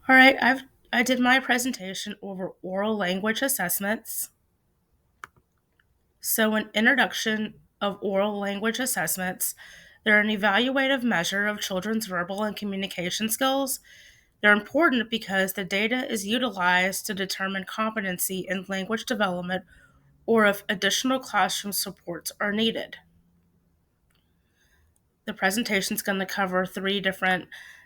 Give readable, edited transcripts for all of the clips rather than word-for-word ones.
All right, I did my presentation over oral language assessments. So, an introduction of oral language assessments. They're an evaluative measure of children's verbal and communication skills. They're important because the data is utilized to determine competency in language development or if additional classroom supports are needed. The presentation is going to cover three different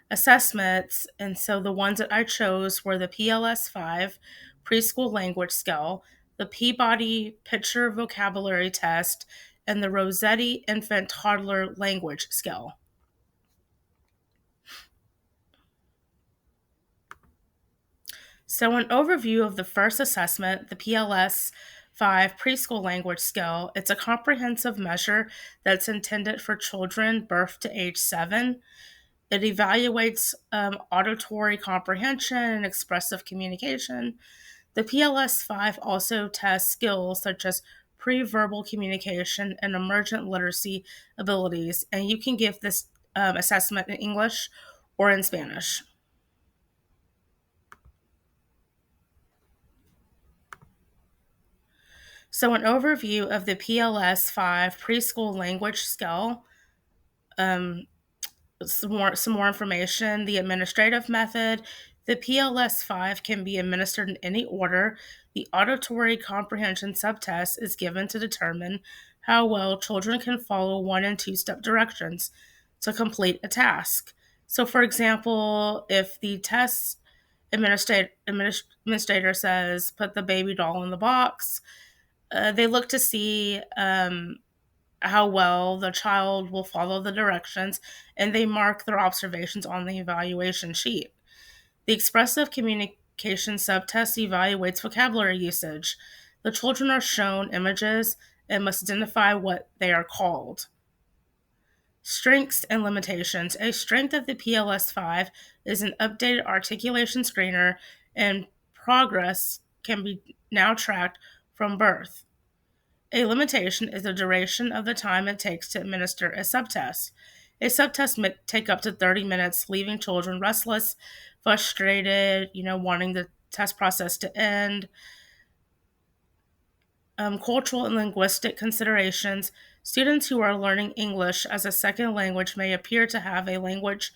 assessments. And so the ones that I chose were the PLS 5 preschool language scale, the Peabody picture vocabulary test, and the Rossetti infant toddler language scale. So, an overview of the first assessment, the PLS 5 preschool language scale, it's a comprehensive measure that's intended for children birth to age 7. It evaluates auditory comprehension and expressive communication. The PLS 5 also tests skills such as pre-verbal communication and emergent literacy abilities, and you can give this assessment in English or in Spanish. So, an overview of the PLS 5 preschool language scale. Um, some more information. The administrative method. The PLS 5 can be administered in any order. The auditory comprehension subtest is given to determine how well children can follow one and two step directions to complete a task. So, for example, if the test administrator says, put the baby doll in the box, they look to see how well the child will follow the directions, and they mark their observations on the evaluation sheet. The expressive communication subtest evaluates vocabulary usage. The children are shown images and must identify what they are called. Strengths and limitations. A strength of the PLS 5 is an updated articulation screener, and progress can be now tracked from birth. A limitation is the duration of the time it takes to administer a subtest. A subtest may take up to 30 minutes, leaving children restless, frustrated, wanting the test process to end. Cultural and linguistic considerations. Students who are learning English as a second language may appear to have a language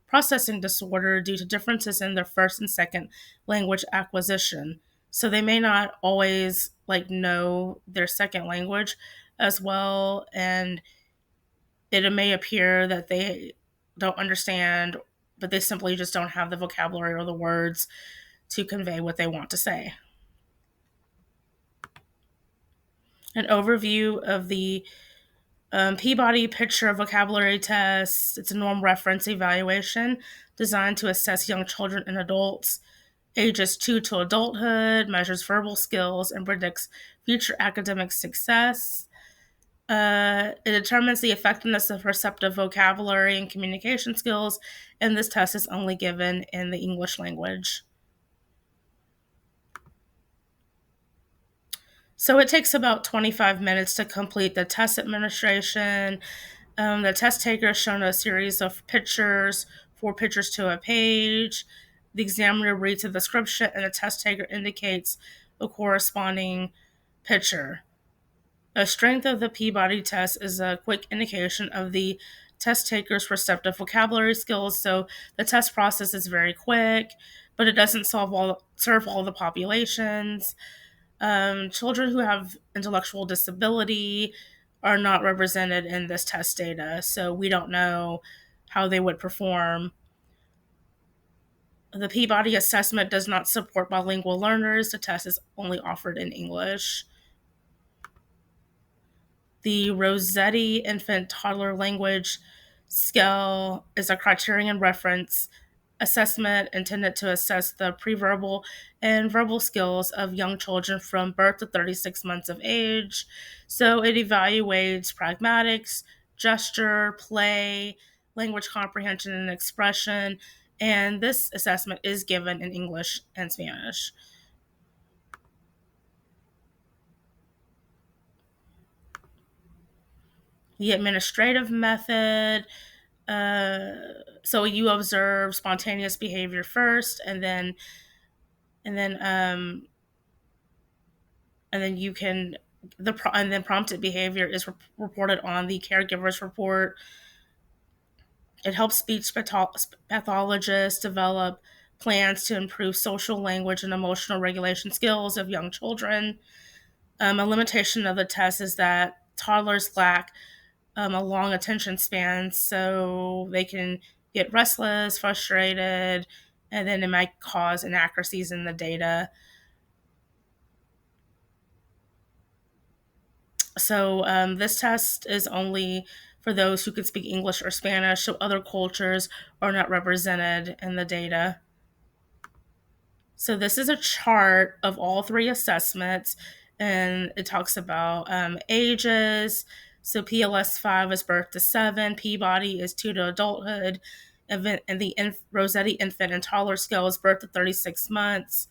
processing disorder due to differences in their first and second language acquisition. So they may not always know their second language as well, and it may appear that they don't understand, but they simply just don't have the vocabulary or the words to convey what they want to say. An overview of the Peabody Picture Vocabulary Test. It's a norm reference evaluation designed to assess young children and adults ages 2 to adulthood, measures verbal skills, and predicts future academic success. It determines the effectiveness of receptive vocabulary and communication skills, and this test is only given in the English language. So it takes about 25 minutes to complete the test administration. The test taker is shown a series of pictures, 4 pictures to a page. The examiner reads a description, and the test taker indicates the corresponding picture. A strength of the Peabody test is a quick indication of the test taker's receptive vocabulary skills. So the test process is very quick, but it doesn't serve all the populations. Children who have intellectual disability are not represented in this test data, so we don't know how they would perform. The Peabody assessment does not support bilingual learners. The test is only offered in English. The Rossetti infant toddler language scale is a criterion reference assessment intended to assess the preverbal and verbal skills of young children from birth to 36 months of age. So it evaluates pragmatics, gesture, play, language comprehension and expression, and this assessment is given in English and Spanish. The administrative method. So you observe spontaneous behavior first, and then and then you can and then prompted behavior is reported on the caregiver's report. It helps speech pathologists develop plans to improve social language and emotional regulation skills of young children. A limitation of the test is that toddlers lack a long attention span, so they can get restless, frustrated, and then it might cause inaccuracies in the data. So this test is only for those who can speak English or Spanish, so other cultures are not represented in the data. So this is a chart of all three assessments, and it talks about ages. So PLS 5 is birth to 7, Peabody is 2 to adulthood, and the Rossetti Infant and Toddler Scale is birth to 36 months.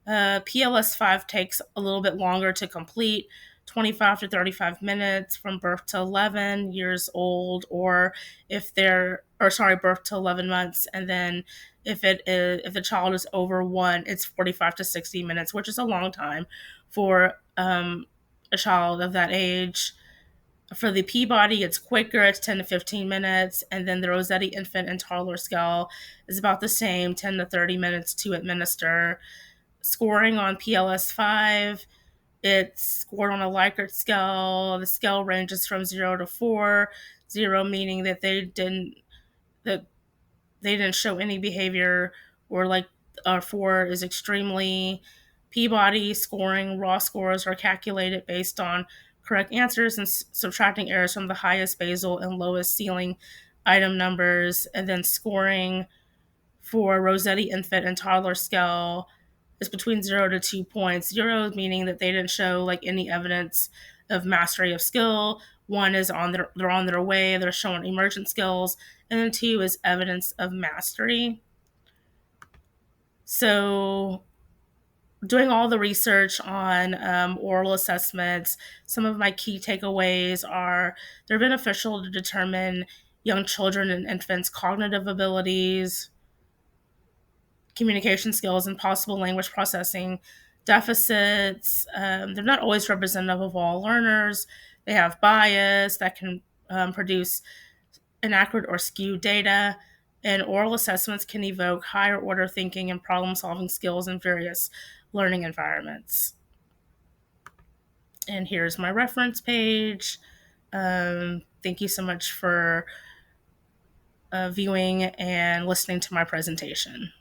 PLS 5 takes a little bit longer to complete, 25 to 35 minutes from birth to 11 years old, or birth to 11 months. And then if the child is over 1, it's 45 to 60 minutes, which is a long time for a child of that age. For the Peabody, it's quicker, it's 10 to 15 minutes. And then the Rossetti Infant and Toddler Scale is about the same, 10 to 30 minutes to administer. Scoring on PLS 5, it's scored on a Likert scale. The scale ranges from 0 to 4. 0 meaning that they didn't show any behavior, or 4 is extremely. Peabody scoring raw scores are calculated based on correct answers and subtracting errors from the highest basal and lowest ceiling item numbers. And then scoring for Rossetti Infant and Toddler Scale is between 0 to 2 points. 0 meaning that they didn't show any evidence of mastery of skill. 1 is they're on their way, they're showing emergent skills, and then 2 is evidence of mastery. So, doing all the research on oral assessments, some of my key takeaways are they're beneficial to determine young children and infants' cognitive abilities, communication skills, and possible language processing deficits. They're not always representative of all learners. They have bias that can produce inaccurate or skewed data. And oral assessments can evoke higher order thinking and problem solving skills in various learning environments. And here's my reference page. Thank you so much for viewing and listening to my presentation.